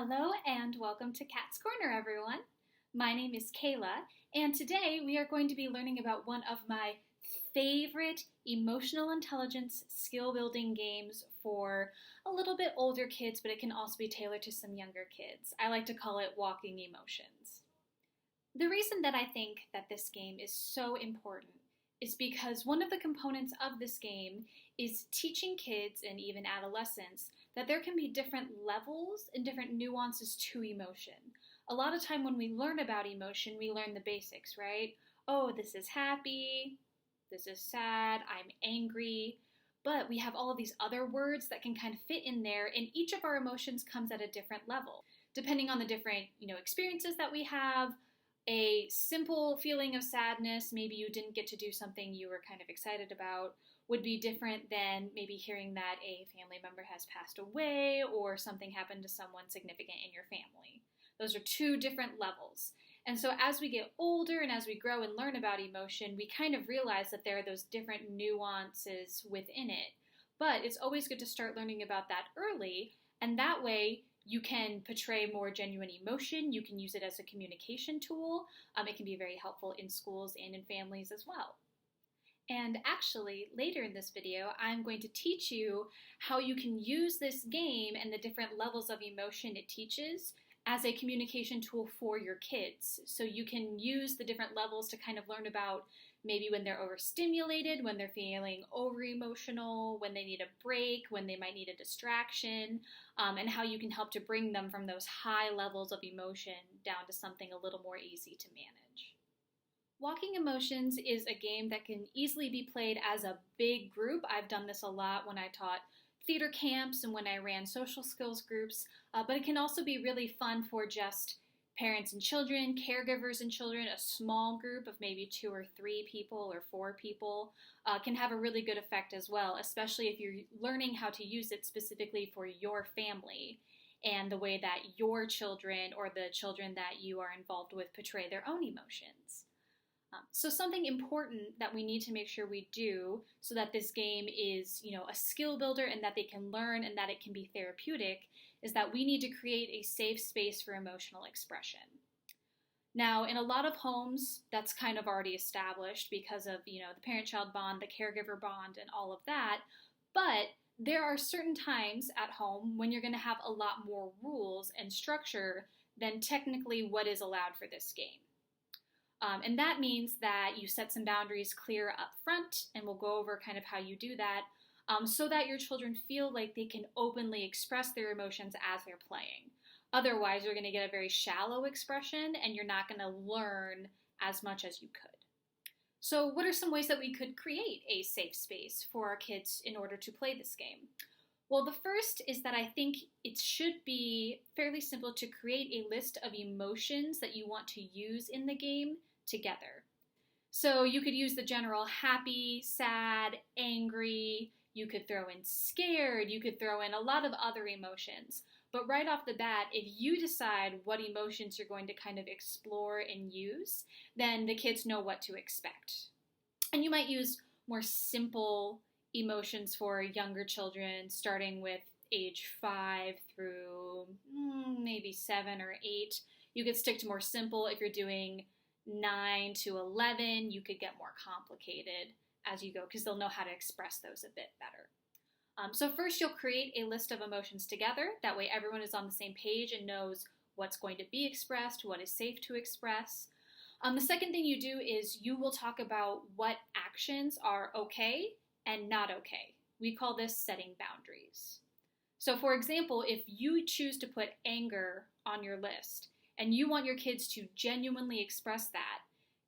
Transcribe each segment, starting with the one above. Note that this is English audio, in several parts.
Hello and welcome to Cat's Corner, everyone. My name is Kayla, and today we are going to be learning about one of my favorite emotional intelligence skill building games for a little bit older kids, but it can also be tailored to some younger kids. I like to call it Walking Emotions. The reason that I think that this game is so important is because one of the components of this game is teaching kids and even adolescents that there can be different levels and different nuances to emotion. A lot of time when we learn about emotion, we learn the basics, right? Oh, this is happy, this is sad, I'm angry. But we have all of these other words that can kind of fit in there, and each of our emotions comes at a different level. Depending on the different, experiences that we have, a simple feeling of sadness, maybe you didn't get to do something you were kind of excited about, would be different than maybe hearing that a family member has passed away or something happened to someone significant in your family. Those are two different levels. And so as we get older and as we grow and learn about emotion, we kind of realize that there are those different nuances within it. But it's always good to start learning about that early, and that way you can portray more genuine emotion. You can use it as a communication tool. It can be very helpful in schools and in families as well. And actually, later in this video, I'm going to teach you how you can use this game and the different levels of emotion it teaches as a communication tool for your kids. So you can use the different levels to kind of learn about maybe when they're overstimulated, when they're feeling over-emotional, when they need a break, when they might need a distraction, and how you can help to bring them from those high levels of emotion down to something a little more easy to manage. Walking Emotions is a game that can easily be played as a big group. I've done this a lot when I taught theater camps and when I ran social skills groups, but it can also be really fun for just parents and children, caregivers and children. A small group of maybe 2 or 3 people or 4 people can have a really good effect as well, especially if you're learning how to use it specifically for your family and the way that your children or the children that you are involved with portray their own emotions. So something important that we need to make sure we do so that this game is, a skill builder and that they can learn and that it can be therapeutic is that we need to create a safe space for emotional expression. Now, in a lot of homes, that's kind of already established because of, the parent-child bond, the caregiver bond, and all of that. But there are certain times at home when you're going to have a lot more rules and structure than technically what is allowed for this game. And that means that you set some boundaries clear up front, and we'll go over kind of how you do that, so that your children feel like they can openly express their emotions as they're playing. Otherwise, you're going to get a very shallow expression, and you're not going to learn as much as you could. So what are some ways that we could create a safe space for our kids in order to play this game? Well, the first is that I think it should be fairly simple to create a list of emotions that you want to use in the game together. So you could use the general happy, sad, angry, you could throw in scared, you could throw in a lot of other emotions. But right off the bat, if you decide what emotions you're going to kind of explore and use, then the kids know what to expect. And you might use more simple emotions for younger children, starting with age 5 through maybe 7 or 8. You could stick to more simple. If you're doing 9 to 11, you could get more complicated as you go because they'll know how to express those a bit better. So first you'll create a list of emotions together. That way everyone is on the same page and knows what's going to be expressed, what is safe to express. The second thing you do is you will talk about what actions are okay and not okay. We call this setting boundaries. So for example, if you choose to put anger on your list and you want your kids to genuinely express that,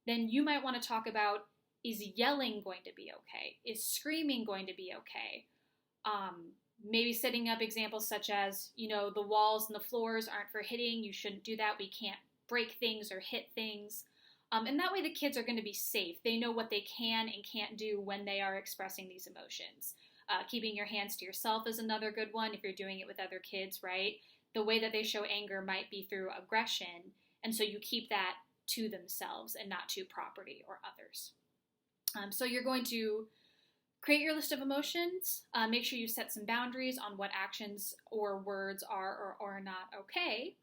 then you might want to talk about, is yelling going to be okay? Is screaming going to be okay? Maybe setting up examples such as, the walls and the floors aren't for hitting. You shouldn't do that. We can't break things or hit things. And that way the kids are going to be safe. They know what they can and can't do when they are expressing these emotions. Keeping your hands to yourself is another good one if you're doing it with other kids, right? The way that they show anger might be through aggression, and so you keep that to themselves and not to property or others. So you're going to Create your list of emotions. Make sure you set some boundaries on what actions or words are or are not okay.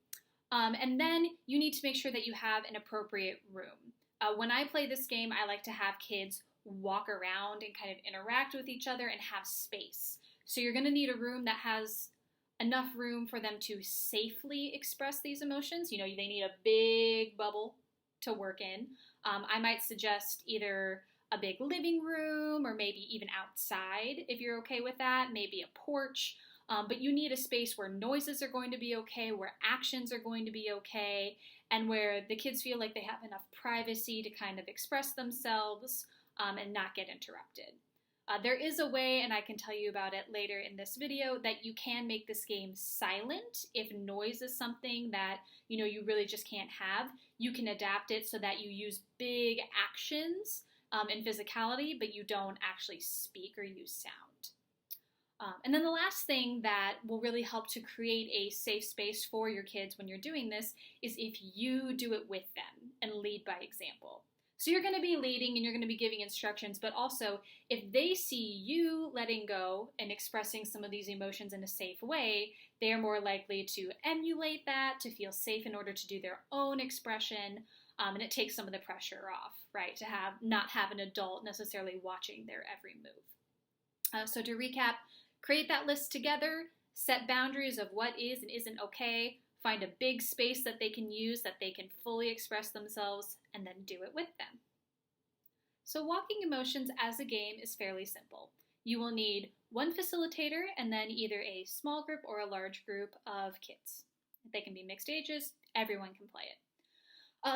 And then you need to make sure that you have an appropriate room. When I play this game, I like to have kids walk around and kind of interact with each other and have space. So you're going to need a room that has enough room for them to safely express these emotions. You know, they need a big bubble to work in. I might suggest either a big living room or maybe even outside if you're okay with that, maybe a porch. But you need a space where noises are going to be okay, where actions are going to be okay, and where the kids feel like they have enough privacy to kind of express themselves and not get interrupted. There is a way, and I can tell you about it later in this video, that you can make this game silent. If noise is something that you really just can't have, you can adapt it so that you use big actions and physicality, but you don't actually speak or use sound. And then the last thing that will really help to create a safe space for your kids when you're doing this is if you do it with them and lead by example. So you're going to be leading and you're going to be giving instructions, but also if they see you letting go and expressing some of these emotions in a safe way, they are more likely to emulate that, to feel safe in order to do their own expression, and it takes some of the pressure off, right? To not have an adult necessarily watching their every move. So to recap, create that list together, set boundaries of what is and isn't okay, find a big space that they can use, that they can fully express themselves, and then do it with them. So walking emotions as a game is fairly simple. You will need one facilitator and then either a small group or a large group of kids. They can be mixed ages, everyone can play it.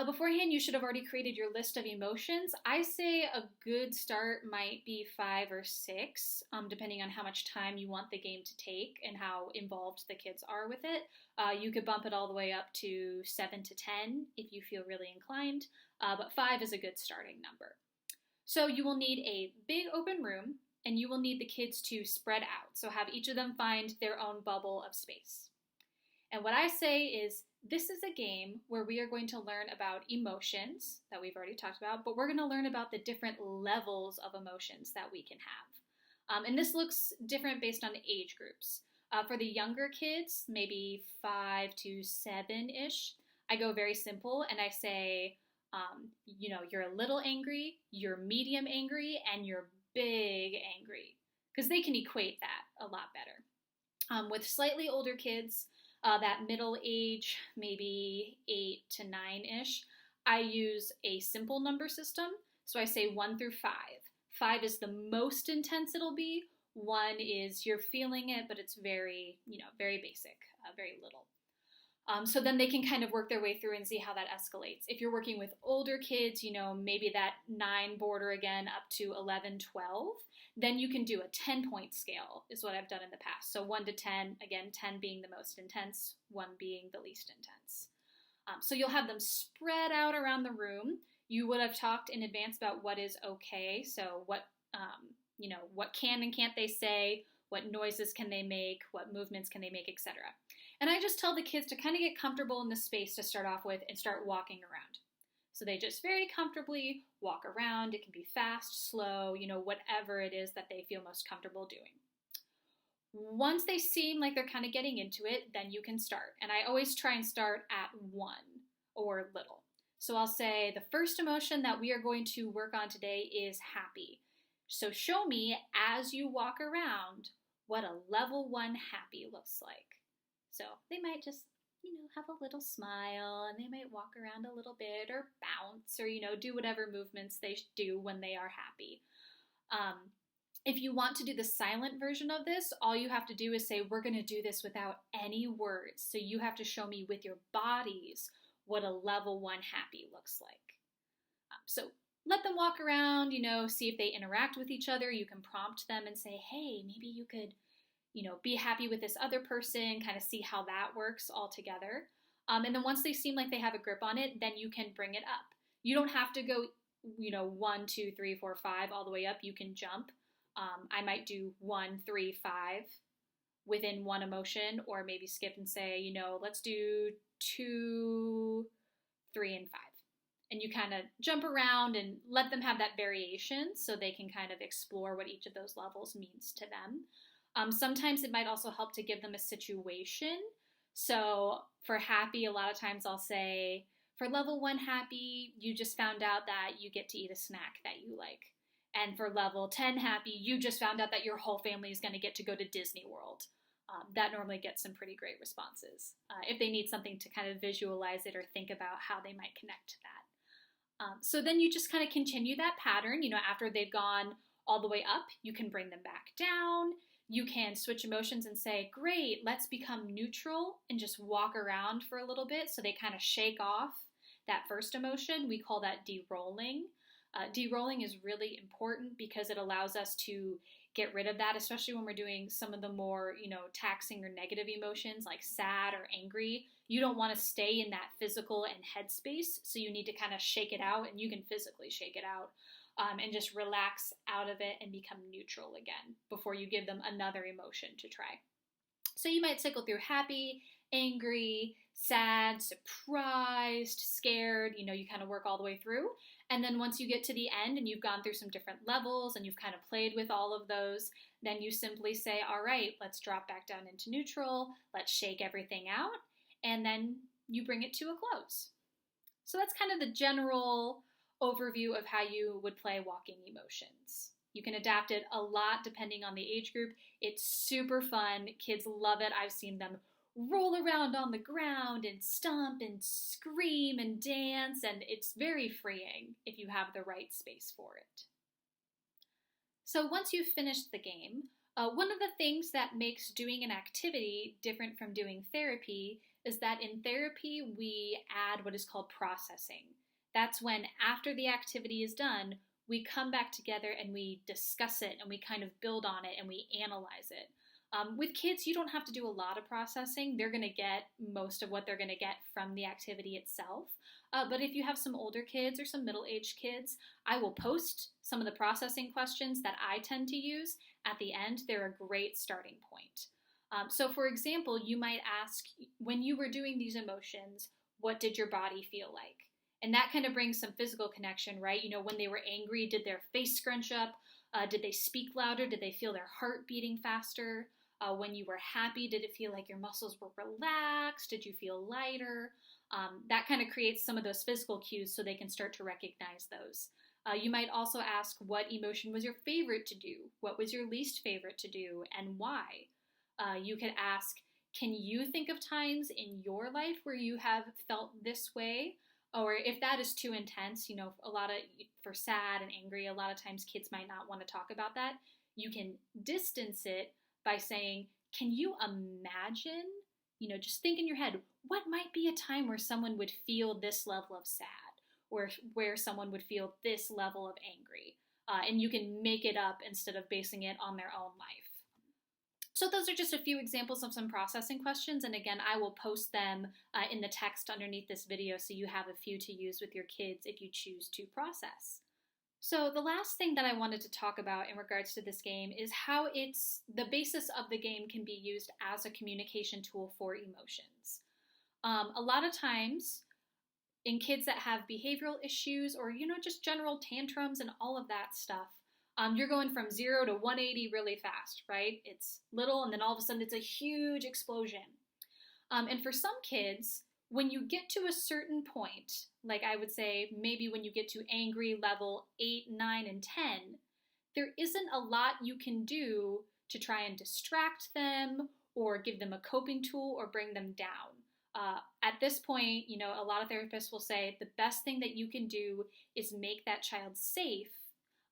Beforehand, you should have already created your list of emotions. I say a good start might be 5 or 6, depending on how much time you want the game to take and how involved the kids are with it. You could bump it all the way up to 7 to 10 if you feel really inclined, but 5 is a good starting number. So you will need a big open room, and you will need the kids to spread out. So have each of them find their own bubble of space. And what I say is, this is a game where we are going to learn about emotions that we've already talked about, but we're going to learn about the different levels of emotions that we can have. And this looks different based on the age groups. For the younger kids, maybe 5 to 7-ish, I go very simple and I say, you're a little angry, you're medium angry, and you're big angry, because they can equate that a lot better. With slightly older kids, that middle age, maybe 8 to 9-ish, I use a simple number system. So I say 1 through 5. 5 is the most intense it'll be. 1 is you're feeling it, but it's very, very basic, very little. So then they can kind of work their way through and see how that escalates. If you're working with older kids, maybe that 9 border again up to 11, 12, then you can do a 10-point scale is what I've done in the past. So 1 to 10, again, 10 being the most intense, 1 being the least intense. So you'll have them spread out around the room. You would have talked in advance about what is okay. So what can and can't they say, what noises can they make, what movements can they make, etc. And I just tell the kids to kind of get comfortable in the space to start off with and start walking around. So they just very comfortably walk around. It can be fast, slow, whatever it is that they feel most comfortable doing. Once they seem like they're kind of getting into it, then you can start. And I always try and start at 1 or little. So I'll say the first emotion that we are going to work on today is happy. So show me as you walk around what a level 1 happy looks like. So they might just have a little smile, and they might walk around a little bit or bounce or, do whatever movements they do when they are happy. If you want to do the silent version of this, all you have to do is say, we're going to do this without any words. So you have to show me with your bodies what a level 1 happy looks like. So let them walk around, see if they interact with each other. You can prompt them and say, hey, maybe you could be happy with this other person, kind of see how that works all together. And then once they seem like they have a grip on it, then you can bring it up. You don't have to go, 1, 2, 3, 4, 5 all the way up. You can jump. I might do 1, 3, 5 within one emotion, or maybe skip and say, let's do 2, 3, and 5. and you kind of jump around and let them have that variation so they can kind of explore what each of those levels means to them. Sometimes it might also help to give them a situation. So for happy, a lot of times I'll say, for level 1 happy, you just found out that you get to eat a snack that you like. And for level 10 happy, you just found out that your whole family is going to get to go to Disney World. That normally gets some pretty great responses if they need something to kind of visualize it or think about how they might connect to that. So then you just kind of continue that pattern. After they've gone all the way up, you can bring them back down. You can switch emotions and say, great, let's become neutral and just walk around for a little bit so they kind of shake off that first emotion. We call that de-rolling. De-rolling is really important because it allows us to get rid of that, especially when we're doing some of the more, taxing or negative emotions like sad or angry. You don't want to stay in that physical and head space, so you need to kind of shake it out, and you can physically shake it out and just relax out of it and become neutral again before you give them another emotion to try. So you might cycle through happy, angry, sad, surprised, scared, you kind of work all the way through. And then once you get to the end and you've gone through some different levels and you've kind of played with all of those, then you simply say, all right, let's drop back down into neutral, let's shake everything out, and then you bring it to a close. So that's kind of the general overview of how you would play walking emotions. You can adapt it a lot depending on the age group. It's super fun. Kids love it. I've seen them roll around on the ground and stomp and scream and dance, and it's very freeing if you have the right space for it. So once you've finished the game, one of the things that makes doing an activity different from doing therapy is that in therapy we add what is called processing. That's when after the activity is done, we come back together and we discuss it and we kind of build on it and we analyze it. With kids, you don't have to do a lot of processing. They're going to get most of what they're going to get from the activity itself. But if you have some older kids or some middle-aged kids, I will post some of the processing questions that I tend to use at the end. They're a great starting point. So for example, you might ask, when you were doing these emotions, what did your body feel like? And that kind of brings some physical connection, right? When they were angry, did their face scrunch up? Did they speak louder? Did they feel their heart beating faster? When you were happy, did it feel like your muscles were relaxed? Did you feel lighter? That kind of creates some of those physical cues so they can start to recognize those. You might also ask, what emotion was your favorite to do? What was your least favorite to do, and why? You could ask, can you think of times in your life where you have felt this way? Or if that is too intense, for sad and angry, a lot of times kids might not want to talk about that. You can distance it by saying, can you imagine, just think in your head, what might be a time where someone would feel this level of sad, or where someone would feel this level of angry? And you can make it up instead of basing it on their own life. So those are just a few examples of some processing questions, and again, I will post them in the text underneath this video so you have a few to use with your kids if you choose to process. So the last thing that I wanted to talk about in regards to this game is how the basis of the game can be used as a communication tool for emotions. A lot of times in kids that have behavioral issues or, just general tantrums and all of that stuff, you're going from 0 to 180 really fast, right? It's little and then all of a sudden it's a huge explosion. And for some kids, when you get to a certain point, like I would say maybe when you get to angry level 8, 9, and 10, there isn't a lot you can do to try and distract them or give them a coping tool or bring them down. At this point, a lot of therapists will say the best thing that you can do is make that child safe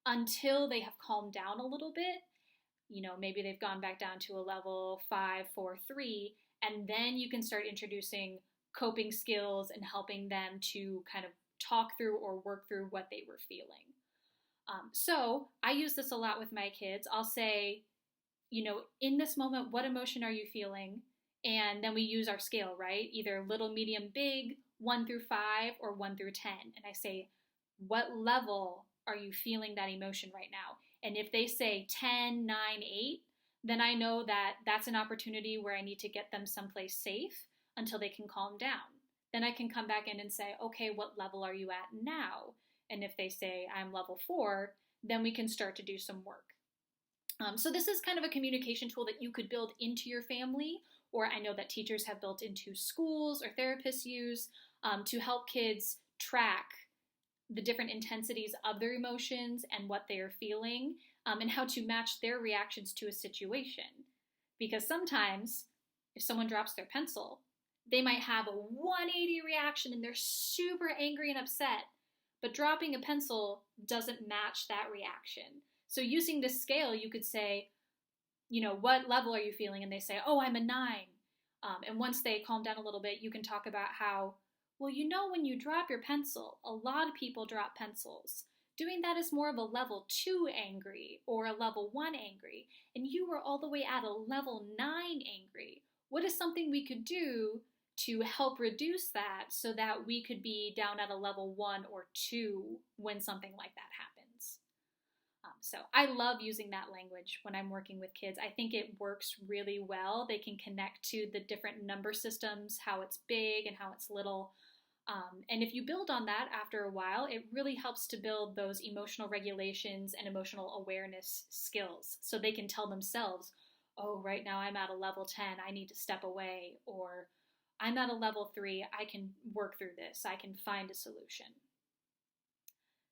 until they have calmed down a little bit. Maybe they've gone back down to a level 5, 4, 3, and then you can start introducing coping skills and helping them to kind of talk through or work through what they were feeling. So I use this a lot with my kids. I'll say, in this moment, what emotion are you feeling? And then we use our scale, right? Either little, medium, big, 1 through 5, or 1 through 10. And I say, what level are you feeling that emotion right now? And if they say 10, 9, 8, then I know that that's an opportunity where I need to get them someplace safe until they can calm down. then I can come back in and say, okay, what level are you at now? And if they say I'm level 4, then we can start to do some work. So this is kind of a communication tool that you could build into your family, or I know that teachers have built into schools or therapists use to help kids track the different intensities of their emotions and what they are feeling, and how to match their reactions to a situation. Because sometimes if someone drops their pencil, they might have a 180 reaction and they're super angry and upset, but dropping a pencil doesn't match that reaction. So using this scale, you could say, what level are you feeling? And they say, oh, I'm a 9. And once they calm down a little bit, you can talk about how, well, when you drop your pencil, a lot of people drop pencils. Doing that is more of a level 2 angry or a level 1 angry, and you were all the way at a level 9 angry. What is something we could do to help reduce that so that we could be down at a level 1 or 2 when something like that happens? So I love using that language when I'm working with kids. I think it works really well. They can connect to the different number systems, how it's big and how it's little. And if you build on that after a while, it really helps to build those emotional regulations and emotional awareness skills so they can tell themselves, oh, right now I'm at a level 10, I need to step away, or I'm at a level 3, I can work through this, I can find a solution.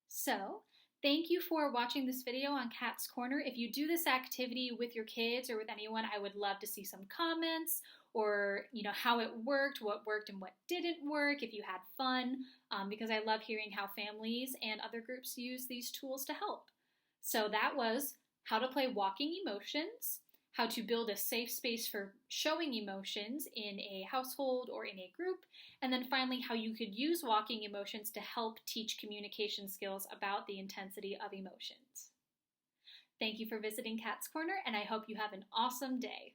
So, thank you for watching this video on Cat's Corner. If you do this activity with your kids or with anyone, I would love to see some comments, or how it worked, what worked and what didn't work, if you had fun, because I love hearing how families and other groups use these tools to help. So that was how to play walking emotions, how to build a safe space for showing emotions in a household or in a group, and then finally how you could use walking emotions to help teach communication skills about the intensity of emotions. Thank you for visiting Cat's Corner, and I hope you have an awesome day.